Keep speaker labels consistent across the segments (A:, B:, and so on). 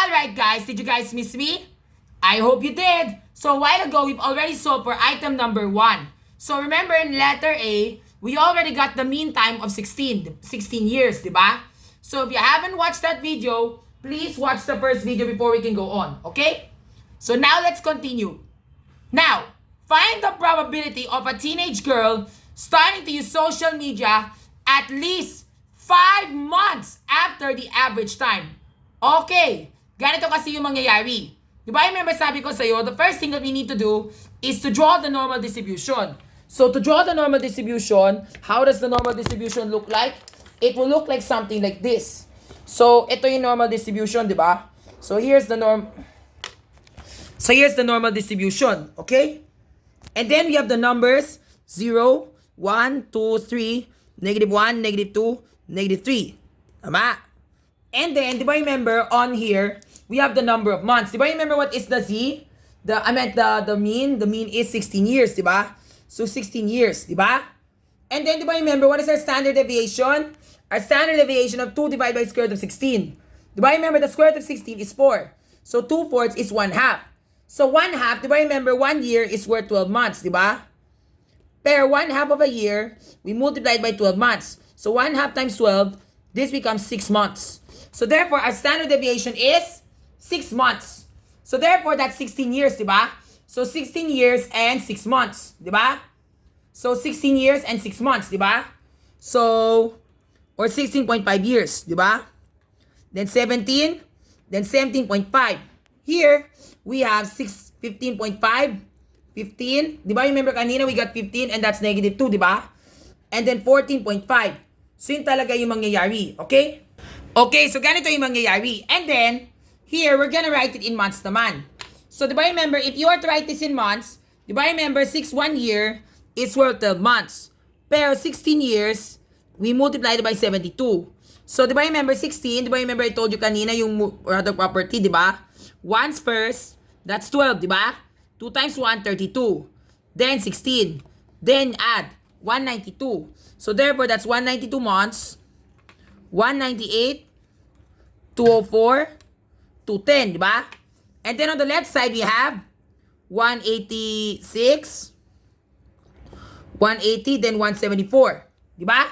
A: Alright guys, did you guys miss me? I hope you did. So a while ago, we've already solved for item number 1. So remember in letter A, we already got the mean time of 16 years, diba? So if you haven't watched that video, please watch the first video before we can go on, okay? So now let's continue. Now, find the probability of a teenage girl starting to use social media at least 5 months after the average time. Okay, ganito kasi yung mangyayari. Di ba, remember sabi ko sa'yo, the first thing that we need to do is to draw the normal distribution. So to draw the normal distribution, how does the normal distribution look like? It will look like something like this. So ito yung normal distribution, di ba? So here's the normal distribution, okay? And then we have the numbers 0, 1, 2, 3, -1, -2, -3. Tama? And then, di ba remember, on here, we have the number of months. Di ba remember what is the Z? The mean. The mean is 16 years, di ba? So, 16 years, di ba? And then, di ba remember, what is our standard deviation? Our standard deviation of 2 divided by square root of 16. Di ba remember, the square root of 16 is 4. So, 2/4 is 1/2. So, 1/2, di ba remember, 1 year is worth 12 months, di ba? Pero 1/2 of a year, we multiply it by 12 months. So, 1/2 times 12, this becomes 6 months. So, therefore, our standard deviation is 6 months. So, therefore, that's 16 years, di ba? So, 16 years and 6 months, di ba? So, 16 years and 6 months, di ba? So, or 16.5 years, di ba? Then 17, then 17.5. Here, we have 15.5, 15. Di ba? Remember kanina, we got 15 and that's -2, di ba? And then 14.5. So, yun talaga yung mangyayari, okay? Okay, so ganito yung mangyayari. And then, here, we're gonna write it in months naman. So, di ba remember, if you are to write this in months, di ba remember, 1 year is worth 12 months. Pero 16 years, we multiply it by 72. So, di ba remember, 16, di ba remember, I told you kanina yung product property, di ba? 1's first, that's 12, di ba? 2 times 1, 32. Then 16. Then add 192. So, therefore, that's 192 months. 198, 204, 210, di ba? And then on the left side, we have 186, 180, then 174, di ba?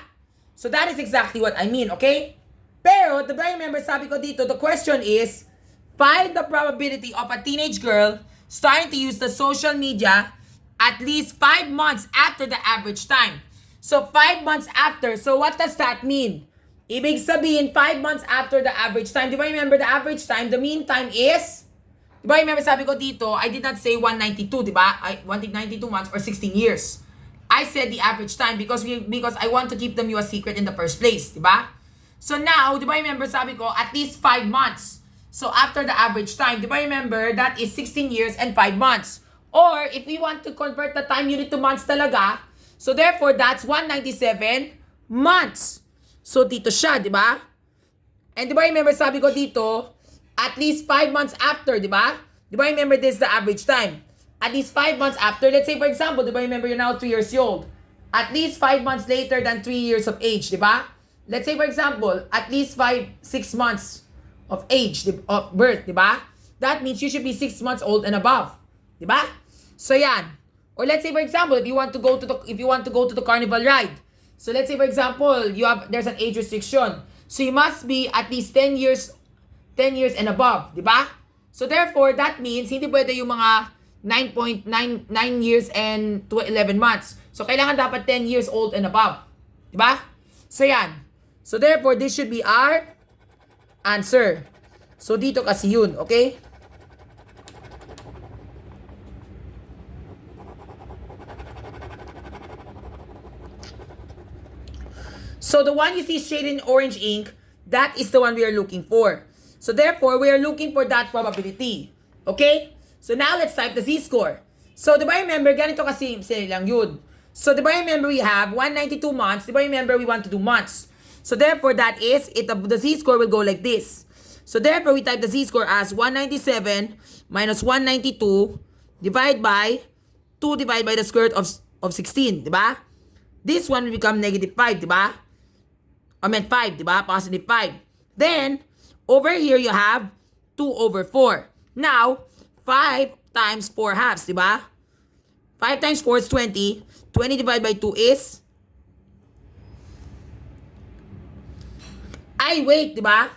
A: So that is exactly what I mean, okay? Pero, the very remember, sabi ko dito, the question is, find the probability of a teenage girl starting to use the social media at least 5 months after the average time. So, 5 months after. So, what does that mean? Ibig sabihin, 5 months after the average time. Di ba remember the average time? The mean time is, di ba remember sabi ko dito, I did not say 192, di ba? I wanted 92 months or 16 years. I said the average time because I want to keep them you a secret in the first place, di ba? So now, di ba remember sabi ko, at least 5 months. So after the average time, di ba remember, that is 16 years and 5 months. Or, if we want to convert the time unit to months talaga, so therefore, that's 197 months. So, dito siya, di ba? And di ba remember, sabi ko dito, at least 5 months after, di ba? Di ba remember, this is the average time. At least 5 months after, let's say for example, di ba remember, you're now 3 years old. At least 5 months later than 3 years of age, di ba? Let's say for example, at least 6 months of age, of birth, di ba? That means you should be 6 months old and above, di ba? So, yan. Or let's say for example, if you want to go to the carnival ride. So let's say for example, there's an age restriction. So you must be at least 10 years and above, di ba? So therefore, that means hindi pwede yung mga 9 years and 11 months. So kailangan dapat 10 years old and above, di ba? So yan. So therefore, this should be our answer. So dito kasi yun, okay? So the one you see shaded in orange ink, that is the one we are looking for. So therefore, we are looking for that probability. Okay? So now let's type the z-score. So di ba remember, ganito kasi lang yun. So di ba remember, we have 192 months. Di ba remember, we want to do months. So therefore, that is, the z-score will go like this. So therefore, we type the z-score as 197 minus 192 divided by 2 divided by the square root of 16. Di ba? This one will become -5, di ba? I meant 5, di ba? Positive 5. Then, over here you have 2 over 4. Now, 5 times 4 halves, di ba? 5 times 4 is 20. 20 divided by 2 is... Ay, wait, di ba?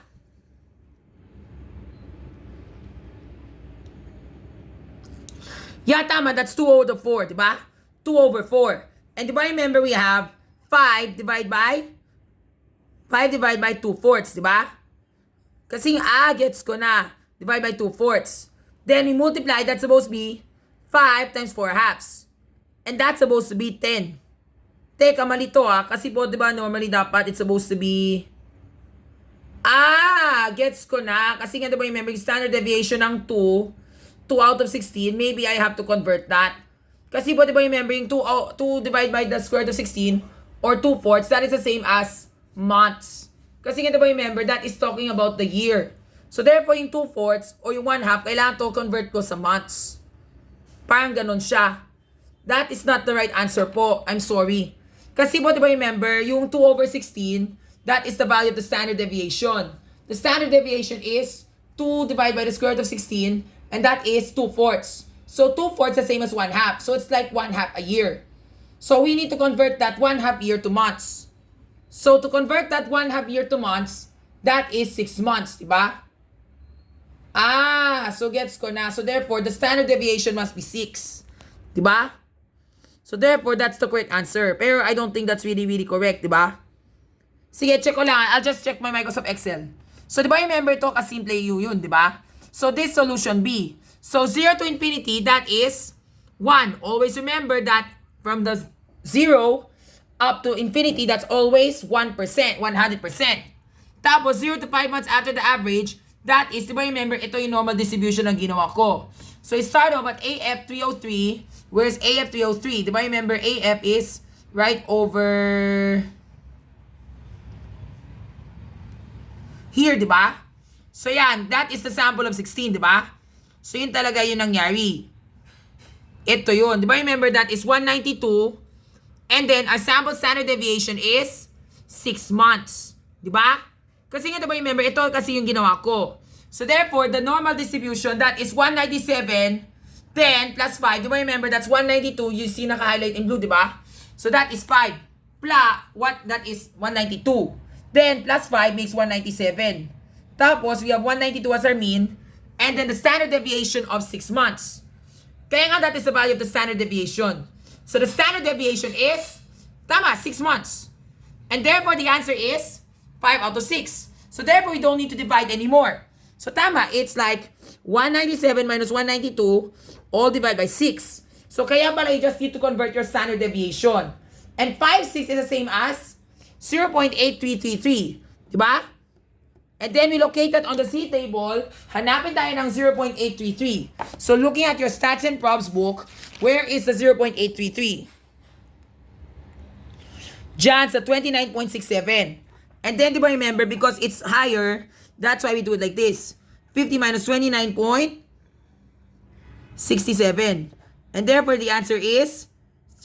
A: Yeah, tama. That's 2 over 4, di ba? 2 over 4. And di ba remember we have 5 divided by 2 fourths, di ba? Kasi yung gets ko na. Divide by 2 fourths. Then we multiply, that's supposed to be 5 times 4 halves. And that's supposed to be 10. Teka, mali to kasi po, di ba, normally dapat it's supposed to be... Gets ko na. Kasi nga, di ba, remember, standard deviation ng 2 out of 16, maybe I have to convert that. Kasi po, di ba, remember, yung 2 divided by the square root of 16, or 2 fourths, that is the same as months. Kasi nga, di ba, remember, that is talking about the year. So, therefore, yung 2 fourths, or yung 1/2, kailangan to convert ko sa months. Parang ganun siya. That is not the right answer po. I'm sorry. Kasi po, di ba, remember, yung 2 over 16, that is the value of the standard deviation. The standard deviation is 2 divided by the square root of 16, and that is 2 fourths. So 2 fourths is the same as 1/2. So it's like 1/2 a year. So we need to convert that 1/2 year to months. So to convert that 1/2 year to months, that is 6 months, diba? So gets ko na. So therefore, the standard deviation must be 6. Diba? So therefore, that's the correct answer. Pero I don't think that's really correct, diba? Sige, check ko lang. I'll just check my Microsoft Excel. So diba remember ito kasimple yun, diba? So this solution B. So 0 to infinity, that is 1. Always remember that from the 0 up to infinity, that's always 1%, 100%. Tapos 0 to 5 months after the average, that is, diba remember, ito yung normal distribution ng ginawa ko. So I start off at AF 303. Where's AF 303? Diba remember, AF is right over here, diba? So yan, that is the sample of 16, diba? So yun talaga yung nangyari. Ito yun. Diba remember that is 192. And then our sample standard deviation is 6 months. Diba? Kasi nga diba remember, ito kasi yung ginawa ko. So therefore, the normal distribution, that is 197, 10 plus 5. Diba remember, that's 192. You see naka-highlight in blue, diba? So that is 5. That is 192. Then plus 5 makes 197. Tapos, we have 192 as our mean. And then the standard deviation of 6 months. Kaya nga that is the value of the standard deviation. So the standard deviation is, tama, 6 months. And therefore the answer is 5 out of 6. So therefore we don't need to divide anymore. So tama, it's like 197 minus 192 all divided by 6. So kaya pala you just need to convert your standard deviation. And 5, 6 is the same as 0.8333. Diba? And then we locate that on the C table. Hanapin tayo ng 0.833. So looking at your stats and probs book, where is the 0.833? Diyan sa 29.67. And then, di ba remember, because it's higher, that's why we do it like this. 50 minus 29.67. And therefore, the answer is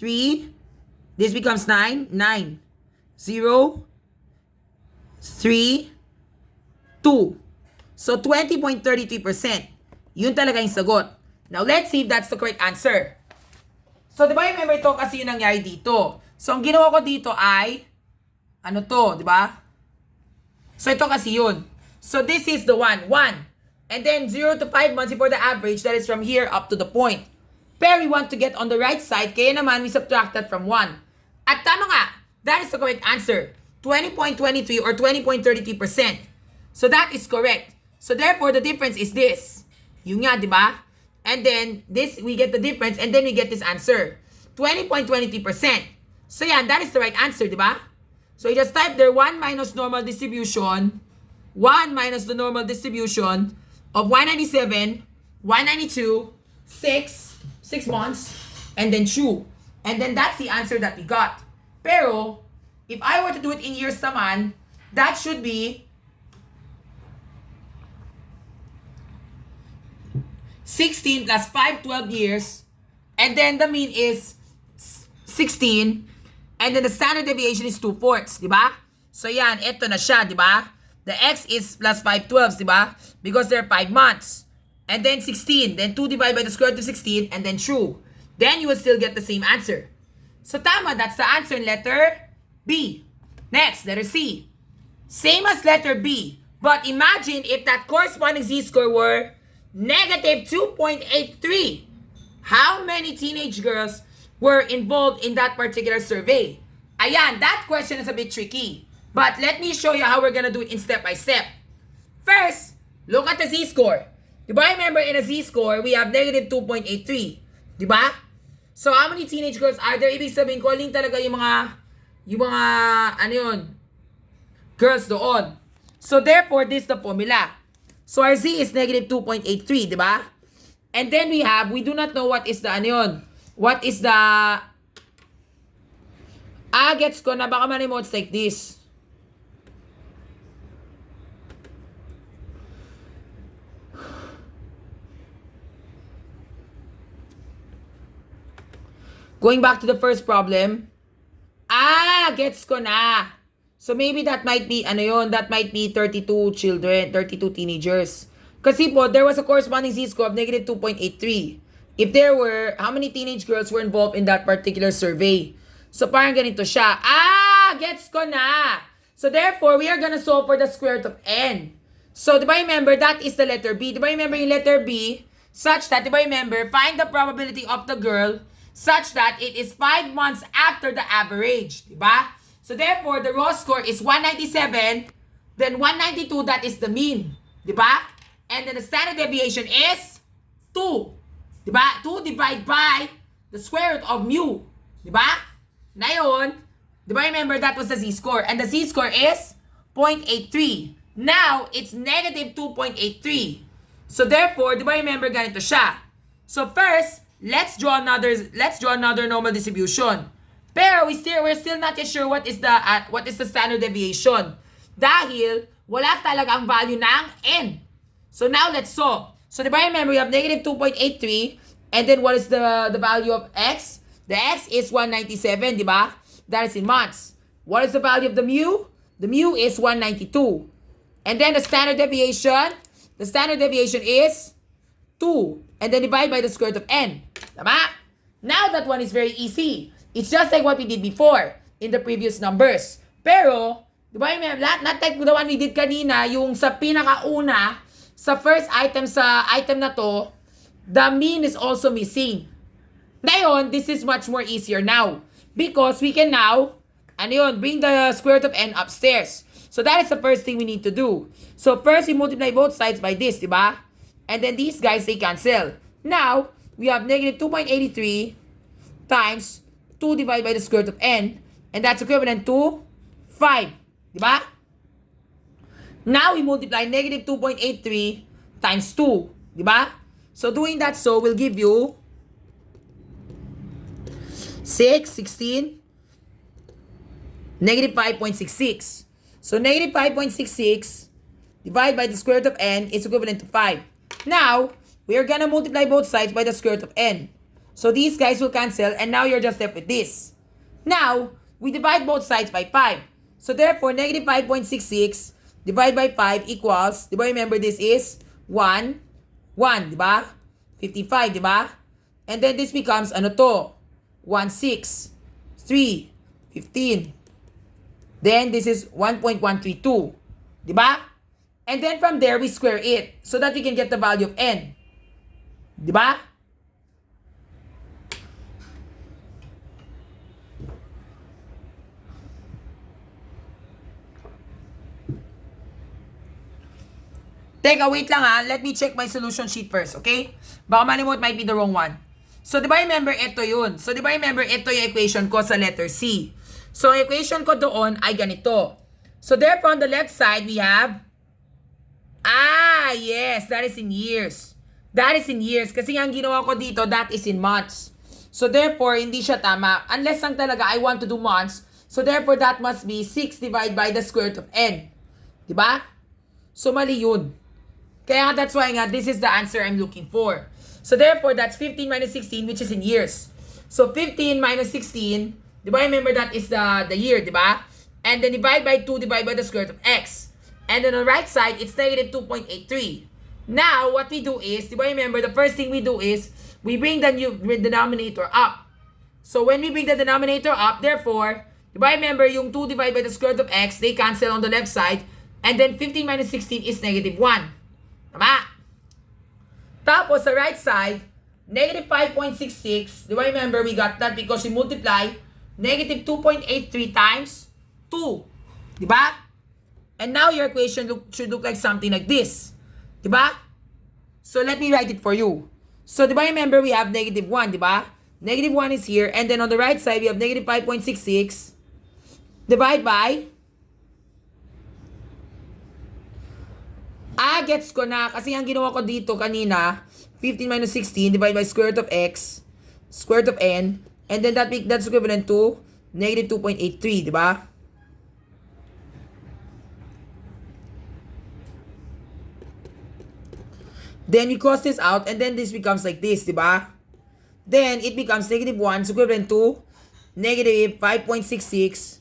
A: 3. This becomes 9. 9. 0. 3. 2. So, 20.33%. Yun talaga yung sagot. Now, let's see if that's the correct answer. So, di ba remember ito kasi yung nangyari dito. So, ang ginawa ko dito ay, ano to, di ba? So, ito kasi yun. So, this is the 1. 1. And then, 0 to 5 months before the average, that is from here up to the point. Pero we want to get on the right side, kaya naman we subtract that from 1. At tama nga, that is the correct answer. 20.23 or 20.33%. So that is correct. So therefore, the difference is this. Yung nga, di ba? And then, this, we get the difference, and then we get this answer. 20.23%. So yan, that is the right answer, di ba? So you just type there 1 minus normal distribution, 1 minus the normal distribution of 197, 192, 6 months, and then 2. And then that's the answer that we got. Pero, if I were to do it in years naman, that should be 16 plus 5, 12 years. And then the mean is 16. And then the standard deviation is 2/4, di ba? So yan, eto na siya, di ba? The x is plus 5/12, di ba? Because there are 5 months. And then 16. Then 2 divided by the square root of 16, and then true. Then you will still get the same answer. So tama, that's the answer in letter B. Next, letter C. Same as letter B. But imagine if that corresponding z-score were negative 2.83. How many teenage girls were involved in that particular survey? Ayan, that question is a bit tricky. But let me show you how we're gonna do it in step by step. First, look at the z-score. Diba, remember in a z-score, we have negative 2.83. Diba? So, how many teenage girls are there? Ibig sabihin, calling talaga yung mga, ano yun, girls doon. So, therefore, this is the formula. So, our z is negative 2.83, diba? And then we do not know what is the, ano yun, what is the, gets ko na, baka manimotes like this. Going back to the first problem, gets ko na. So maybe that might be, ano yun, that might be 32 children, 32 teenagers. Kasi po, there was a corresponding z-score of negative 2.83. If there were, how many teenage girls were involved in that particular survey? So parang ganito siya. Gets ko na. So therefore, we are gonna solve for the square root of n. So, di ba remember, that is the letter B. Di ba remember yung letter B? Such that, di ba remember, find the probability of the girl such that it is 5 months after the average. Diba? So therefore, the raw score is 197, then 192, that is the mean. Diba? And then the standard deviation is 2. Diba? 2 divided by the square root of mu. Diba? Na yun, diba remember that was the z-score. And the z-score is 0.83. Now, it's negative 2.83. So therefore, diba remember ganito siya. So first, let's draw another normal distribution. Pero we're still not yet sure what is the standard deviation. Dahil wala talaga ang value ng n. So now let's solve. So diba remember we have negative 2.83, and then what is the value of x? The x is 197, diba? That is in months. What is the value of the mu? The mu is 192. And then the standard deviation is 2. And then divide by the square root of n. Tama? Now that one is very easy. It's just like what we did before in the previous numbers. Pero, diba remember, not like the one we did kanina, yung sa pinakauna, sa first item sa item na to, the mean is also missing. Ngayon, this is much more easier now. Because we can now, bring the square root of n upstairs. So that is the first thing we need to do. So first, we multiply both sides by this, diba? And then these guys, they cancel. Now, we have negative 2.83 times 2 divided by the square root of n. And that's equivalent to 5. Diba? Now, we multiply negative 2.83 times 2. Diba? So, doing that will give you 16, negative 5.66. So, negative 5.66 divided by the square root of n is equivalent to 5. Now, we are gonna multiply both sides by the square root of n. So these guys will cancel, and now you're just left with this. Now, we divide both sides by 5. So therefore, negative 5.66 divided by 5 equals, diba remember this is 1, diba? 55, diba? And then this becomes, 1, 6, 3, 15. Then this is 1.132, diba? And then from there, we square it so that we can get the value of n. Diba? Teka, wait lang ha. Let me check my solution sheet first, okay? Baka malimot might be the wrong one. So, diba remember, ito yun. So, diba remember, ito yung equation ko sa letter C. So, equation ko doon ay ganito. So, therefore, on the left side, we have yes, that is in years. That is in years. Kasi ang ginawa ko dito, that is in months. So therefore, hindi siya tama. Unless lang talaga I want to do months. So therefore, that must be 6 divided by the square root of n. Diba? So mali yun. Kaya nga, that's why nga, this is the answer I'm looking for. So therefore, that's 15 minus 16, which is in years. So 15 minus 16, diba remember that is the year, diba? And then divide by 2 divided by the square root of x. And then on the right side, it's negative 2.83. Now, what we do is, di ba remember, the first thing we do is, we bring the denominator up. So, when we bring the denominator up, therefore, di ba remember, yung 2 divided by the square root of x, they cancel on the left side. And then, 15 minus 16 is negative 1. Tama? Tapos, sa right side, negative 5.66. Do I remember we got that because we multiply negative 2.83 times 2. Diba? And now your equation should look like something like this. Diba? So let me write it for you. So diba remember we have negative 1, diba? Negative 1 is here. And then on the right side, we have negative 5.66. Divide by... gets ko na. Kasi ang ginawa ko dito kanina, 15 minus 16 divided by square root of x, square root of n, and then that's equivalent to negative 2.83, di ba? Then we cross this out, and then this becomes like this, di ba? Then it becomes negative 1, so equivalent to negative 5.66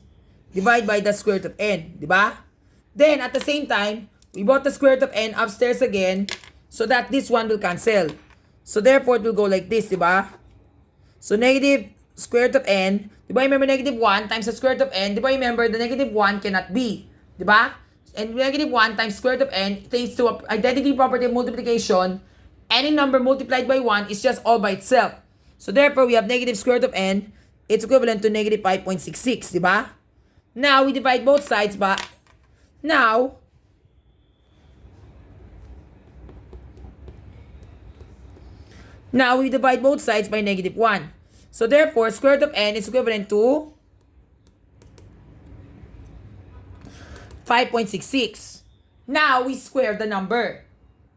A: divided by the square root of n, di ba? Then at the same time, we brought the square root of n upstairs again, so that this one will cancel. So therefore, it will go like this, diba? So negative square root of n, diba remember negative 1 times the square root of n, diba remember the negative 1 cannot be, diba? And negative 1 times square root of n, thanks to identity property of multiplication, any number multiplied by 1 is just all by itself. So therefore, we have negative square root of n, it's equivalent to negative 5.66, diba? Now, we divide both sides, ba? Now, we divide both sides by negative 1. So therefore, square root of n is equivalent to 5.66. Now, we square the number.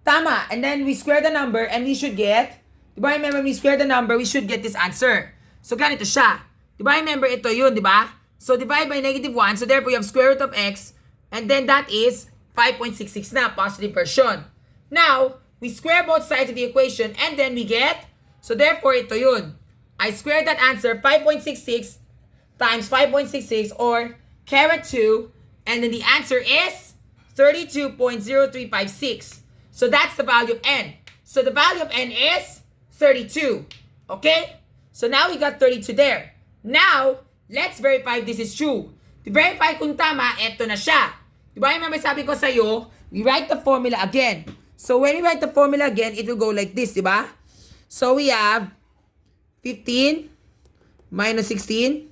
A: Tama. And then, we square the number and we should get, diba remember, when we square the number, we should get this answer. So, ganito siya. Diba remember, ito yun, diba? So, divide by negative 1. So, therefore, you have square root of x. And then, that is 5.66 na, positive version. Now, we square both sides of the equation and then we get, so therefore, ito yun. I squared that answer, 5.66 times 5.66 or caret 2, and then the answer is 32.0356. So that's the value of n. So the value of n is 32. Okay? So now we got 32 there. Now, let's verify if this is true. To verify kung tama, eto na siya. Diba remember sabi ko sa'yo, we write the formula again. So when we write the formula again, it will go like this, diba? So we have 15 minus 16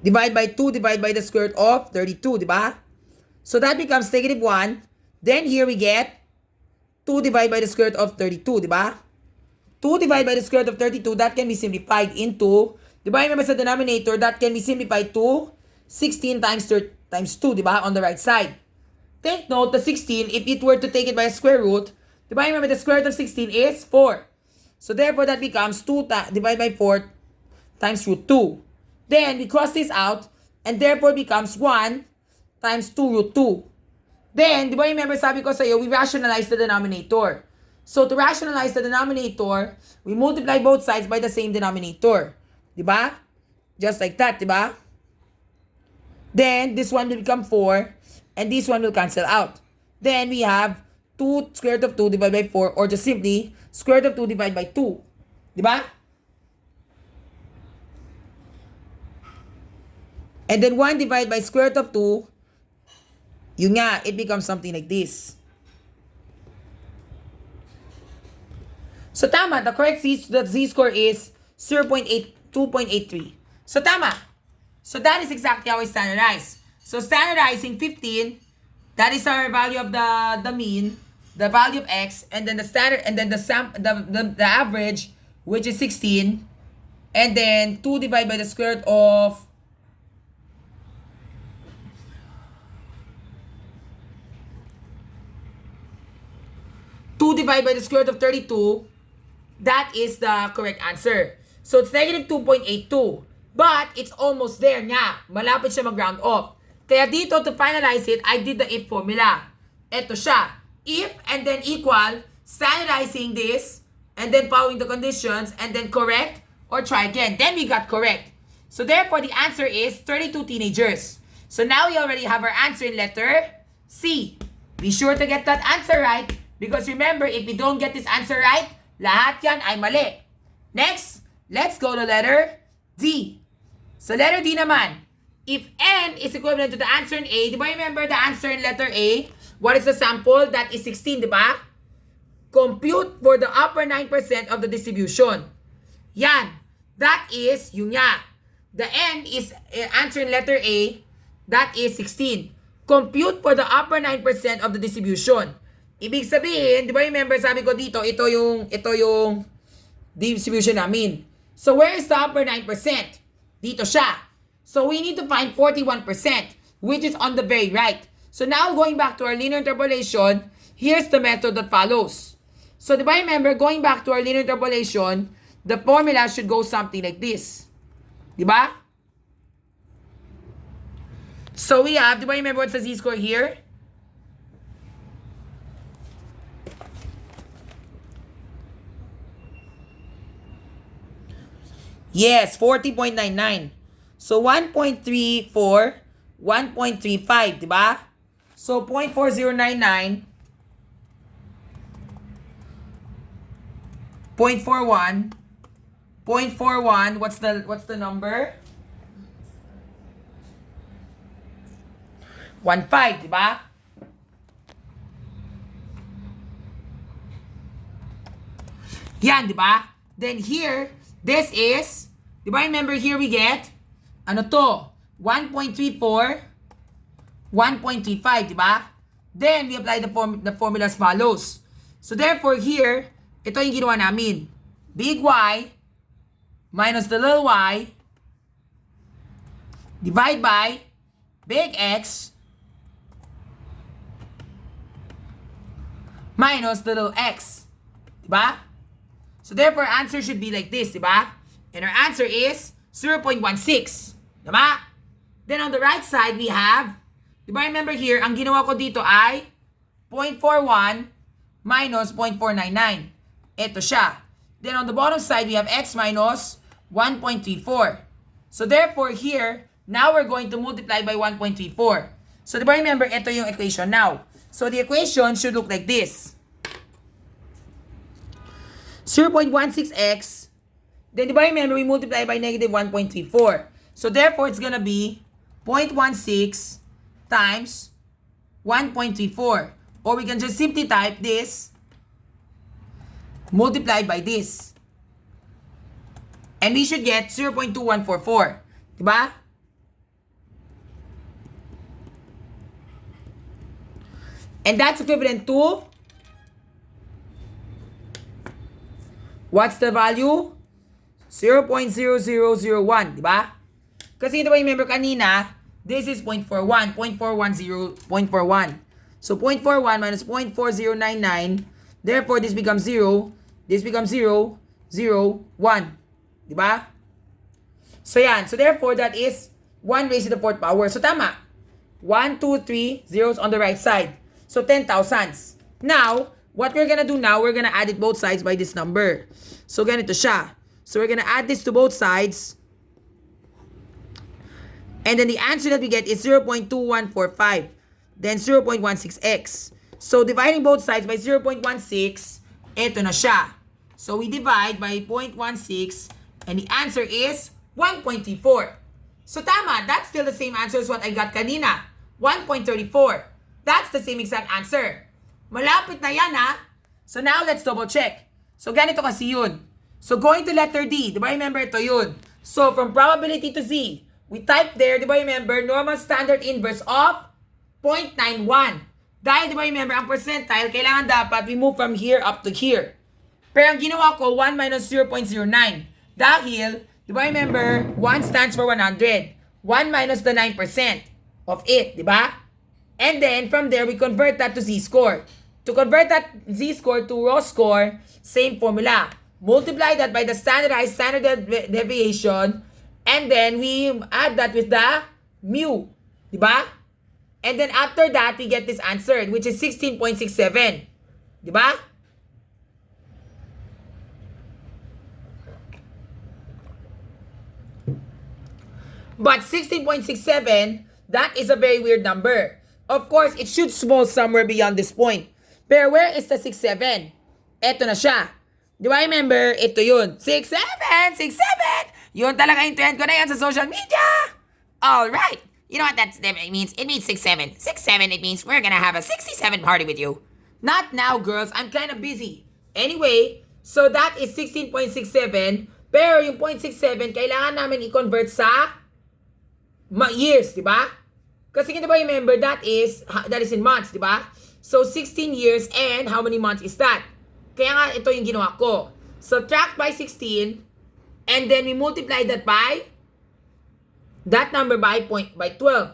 A: divide by 2 divided by the square root of 32, diba? So that becomes negative 1. Then here we get 2 divided by the square root of 32, diba? 2 divided by the square root of 32, that can be simplified into, diba remember sa denominator, that can be simplified to 16 times 2, diba, on the right side. Take note, the 16, if it were to take it by a square root, diba remember the square root of 16 is 4. So therefore, that becomes 2 divided by 4 times root 2. Then, we cross this out, and therefore becomes 1 times 2 root 2. Then, diba remember sabi ko sa'yo, we rationalize the denominator. So, to rationalize the denominator, we multiply both sides by the same denominator. Diba? Just like that, diba? Then, this one will become 4, and this one will cancel out. Then, we have 2 square root of 2 divided by 4, or just simply, square root of 2 divided by 2. Diba? And then, 1 divided by square root of 2, yun nga, it becomes something like this. So, tama. The correct z-score is 2.83. So, tama. So, that is exactly how I standardize. So, standardizing 15, that is our value of the mean, the value of x, and then the standard, and then the average, which is 16, and then 2 divided by the square root of 2 divided by the square root of 32, that is the correct answer. So, it's negative 2.82. But, it's almost there nga. Malapit siya mag-round off. Kaya dito, to finalize it, I did the if formula. Ito siya. If and then equal, standardizing this, and then following the conditions, and then correct, or try again. Then we got correct. So therefore, the answer is 32 teenagers. So now we already have our answer in letter C. Be sure to get that answer right, because remember, if we don't get this answer right, lahat yan ay mali. Next, let's go to letter D. So letter D naman, if N is equivalent to the answer in A, di ba remember the answer in letter A? What is the sample? That is 16, di ba? Compute for the upper 9% of the distribution. Yan. That is yung niya. The N is answer in letter A. That is 16. Compute for the upper 9% of the distribution. Ibig sabihin, di ba remember sabi ko dito, ito yung distribution namin. So where is the upper 9%? Dito siya. So we need to find 41%, which is on the very right. So now going back to our linear interpolation, here's the method that follows. So di ba remember, going back to our linear interpolation, the formula should go something like this. Di ba? So we have, di ba remember what's the z-score here? Yes, 40.99. So 1.34, 1.35, di ba? So 0.4099, 0.41, 0.41, what's the number? 1.5, di ba? Yan, di ba? Then here, this is, di ba remember here we get, ano to? 1.34, 1.35, di ba? Then, we apply the formula as follows. So, therefore, here, ito yung ginawa namin. Big Y minus the little y divide by big X minus the little x. Diba? So, therefore, answer should be like this, diba? And our answer is 0.16. Diba? Then, on the right side, we have, diba remember here, ang ginawa ko dito ay 0.41 minus 0.499. Ito siya. Then, on the bottom side, we have x minus 1.34. So, therefore, here, now we're going to multiply by 1.34. So, diba remember, ito yung equation now. So, the equation should look like this. 0.16x. Then, diba remember, we multiply by negative 1.34. So, therefore, it's gonna be 0.16 times 1.34. Or we can just simply type this multiplied by this. And we should get 0.2144. Diba? And that's equivalent to, what's the value? 0.0001, diba? Kasi diba remember kanina, this is 0.41, 0.410, 0.41. So 0.41 minus 0.4099, therefore this becomes 0, this becomes 0, 0, 1. Diba? So yan, so therefore that is 1 raised to the 4th power. So tama. 1, 2, 3 zeros on the right side. So 10 thousands. Now, what we're gonna do now, we're gonna add it both sides by this number. So ganito siya. So we're gonna add this to both sides. And then the answer that we get is 0.2145. Then 0.16x. So dividing both sides by 0.16, eto na siya. So we divide by 0.16 and the answer is 1.34. So tama, that's still the same answer as what I got kanina. 1.34. That's the same exact answer. Malapit na yan ha. So now let's double check. So ganito kasi yun. So going to letter D, di ba remember ito yun? So from probability to Z, we type there, di ba remember, normal standard inverse of 0.91. Dahil di ba remember, ang percentile, kailangan dapat we move from here up to here. Pero ang ginawa ko, 1 minus 0.09. Dahil, di ba remember, 1 stands for 100. 1 minus the 9% of it, di ba? And then, from there, we convert that to z-score. To convert that z-score to raw score, same formula. Multiply that by the standardized standard deviation, and then we add that with the mu. Diba? And then after that, we get this answer, which is 16.67. Diba? But 16.67, that is a very weird number. Of course, it should fall somewhere beyond this point. Pero where is the 67? Eto na siya. Di ba remember? Ito yun. 67! 67! Yun talaga yung trend ko na yan sa social media. Alright. You know what that means? It means 67. 67, it means we're gonna have a 67 party with you. Not now, girls. I'm kind of busy. Anyway, so that is 16.67. Pero yung 0.67, kailangan namin i-convert sa years, di ba? Kasi di ba remember, that is in months, di ba? So, 16 years and how many months is that? Kaya nga, ito yung ginawa ko. Subtract by 16 and then we multiply that by that number by 12.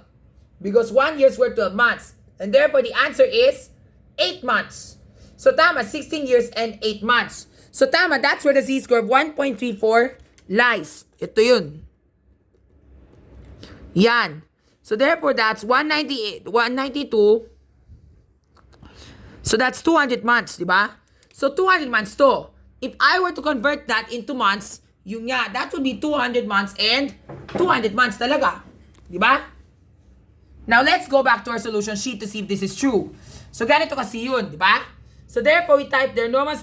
A: Because 1 year's worth 12 months. And therefore, the answer is 8 months. So, tama, 16 years and 8 months. So, tama, that's where the z-score of 1.34 lies. Ito yun. Yan. So, therefore, that's 192. So, that's 200 months, di ba? So, 200 months to. If I were to convert that into months, yung nga, that would be 200 months and 200 months talaga. Di ba? Now, let's go back to our solution sheet to see if this is true. So, ganito kasi yun, di ba? So, therefore, we type their normal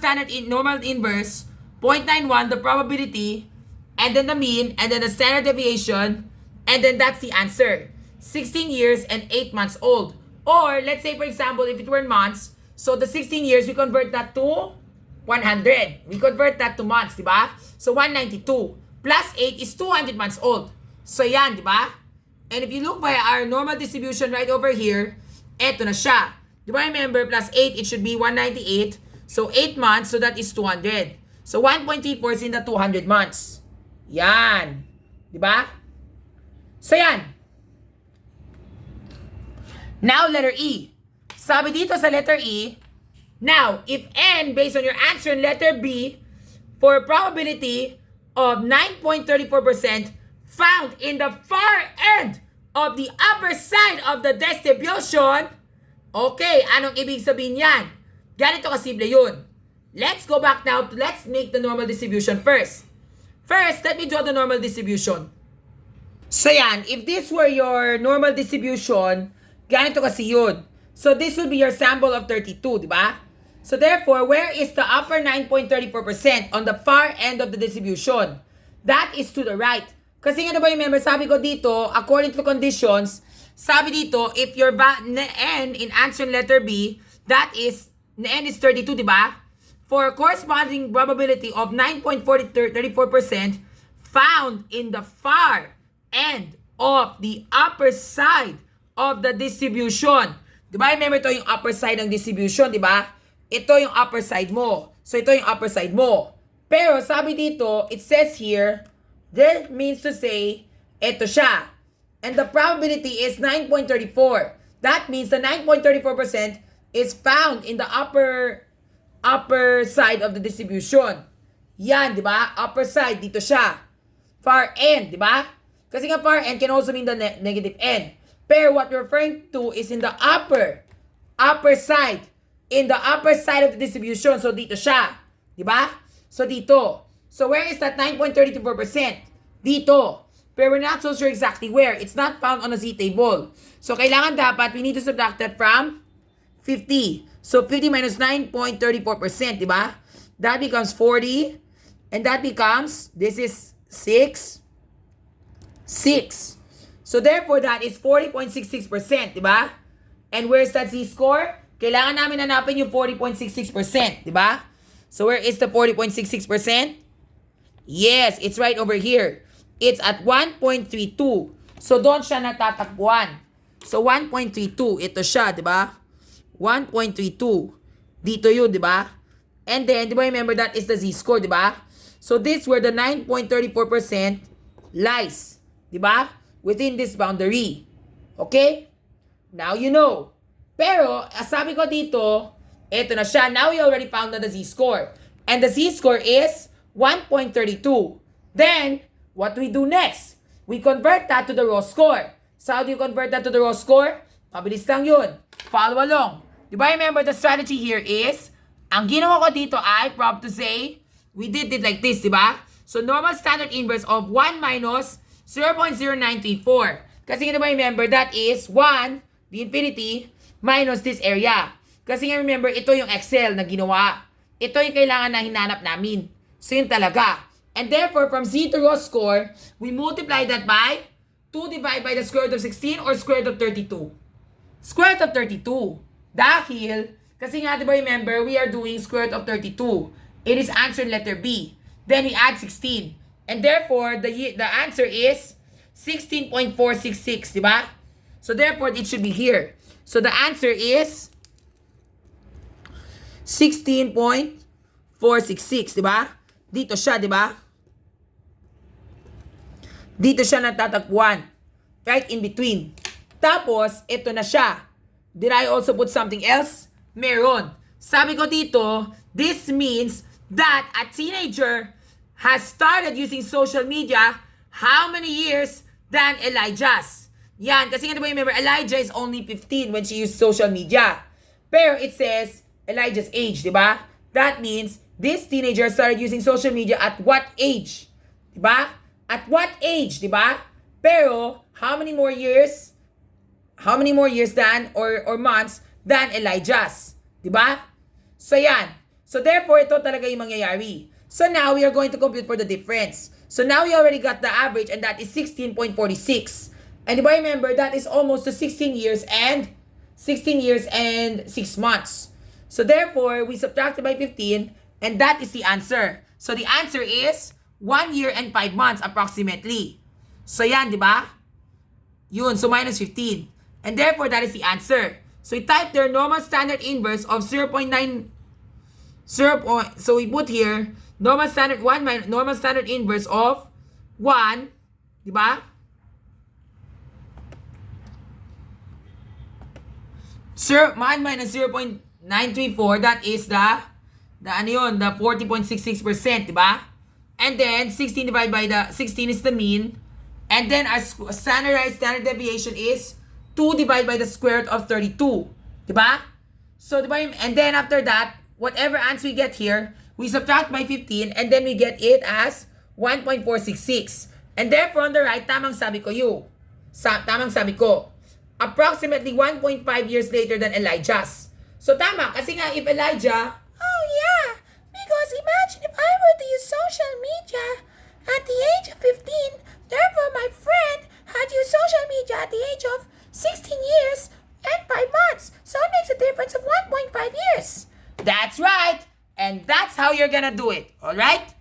A: inverse, 0.91, the probability, and then the mean, and then the standard deviation, and then that's the answer. 16 years and 8 months old. Or, let's say, for example, if it were in months, so the 16 years, we convert that to 100. We convert that to months, di ba? So, 192 plus 8 is 200 months old. So, yan, di ba? And if you look by our normal distribution right over here, eto na siya. Di ba remember, plus 8, it should be 198. So, 8 months, so that is 200. So, 1.34 is in the 200 months. Yan. Di ba? So, yan. Now, letter E. Sabi dito sa letter E, now, if N, based on your answer in letter B, for a probability of 9.34% found in the far end of the upper side of the distribution, okay, anong ibig sabihin yan? Ganito kasimple yun. Let's go back now let's make the normal distribution first. First, let me draw the normal distribution. So yan, if this were your normal distribution, ganito kasi yun. So this will be your sample of 32, di ba? So therefore, where is the upper 9.34% on the far end of the distribution? That is to the right. Kasi nga ba remember, sabi ko dito, according to conditions, sabi dito, if your n in answer letter B, that is, n is 32, di ba? For corresponding probability of 9.34% found in the far end of the upper side of the distribution. Di ba? Remember, ito yung upper side ng distribution, di ba? Ito yung upper side mo. So, ito yung upper side mo. Pero, sabi dito, it says here, that means to say, ito siya. And the probability is 9.34. That means the 9.34% is found in the upper side of the distribution. Yan, di ba? Upper side, dito siya. Far end, di ba? Kasi nga far end can also mean the negative end. Pero what we're referring to is in the upper side. In the upper side of the distribution. So, dito siya. Diba? So, dito. So, where is that 9.32%? Dito. Pero we're not so sure exactly where. It's not found on a Z table. So, kailangan dapat, we need to subtract that from 50. So, 50 minus 9.34%, diba? That becomes 40. And that becomes, this is 6. So, therefore, that is 40.66%, di ba? And where's that z-score? Kailangan namin hanapin yung 40.66%, di ba? So, where is the 40.66%? Yes, it's right over here. It's at 1.32. So, doon siya natatakbuhan. So, 1.32. Ito siya, di ba? 1.32. Dito yun, di ba? And then, di ba remember that is the z-score, di ba? So, this where the 9.34% lies. Di ba? Within this boundary. Okay? Now you know. Pero, sabi ko dito, eto na siya. Now we already found the z-score. And the z-score is 1.32. Then, what do we do next? We convert that to the raw score. So, how do you convert that to the raw score? Mabilis lang yun. Follow along. Diba remember the strategy here is, ang ginawa ko dito ay, proud to say, we did it like this, diba? So, normal standard inverse of 1 minus, 0.0934. Kasi nga remember, that is 1, the infinity, minus this area. Kasi nga remember, ito yung Excel na ginawa. Ito yung kailangan na hinanap namin. So yun talaga. And therefore, from Z to raw score, we multiply that by 2 divided by the square root of 16 or square root of 32. Square root of 32. Dahil, kasi nga diba remember, we are doing square root of 32. It is answer in letter B. Then we add 16. And therefore, the answer is 16.466, diba? So therefore, it should be here. So the answer is 16.466, diba? Dito siya, diba? Dito siya natatagpuan. Right in between. Tapos, ito na siya. Did I also put something else? Meron. Sabi ko dito, this means that a teenager has started using social media how many years than Elijah's? Yan, kasi nga diba remember, Elijah is only 15 when she used social media. Pero it says Elijah's age, diba? That means this teenager started using social media at what age? Diba? At what age, diba? Pero, how many more years than, or months than Elijah's? Diba? So, yan. So, therefore, ito talaga yung mangyayari. So, now, we are going to compute for the difference. So, now, we already got the average, and that is 16.46. And diba, remember, that is almost to 16 years and 6 months. So, therefore, we subtracted by 15, and that is the answer. So, the answer is 1 year and 5 months approximately. So, yan, diba? Yun, so minus 15. And therefore, that is the answer. So, we type their normal standard inverse of 0.9. So, we put here, normal standard inverse of 1, diba? 1 minus 0.934, that is the 40.66%, diba? And then, 16 divided by 16 is the mean. And then, our standard deviation is 2 divided by the square root of 32. Diba? So, diba? And then, after that, whatever answer we get here, we subtract by 15, and then we get it as 1.466. And therefore, on the right, tamang sabi ko. Approximately 1.5 years later than Elijah's. So, tama. Kasi nga, if Elijah, oh yeah, because imagine if I were to use social media at the age of 15, therefore my friend had used social media at the age of 16 years and 5 months. So it makes a difference of 1.5 years. That's right. And that's how you're gonna do it. Alright?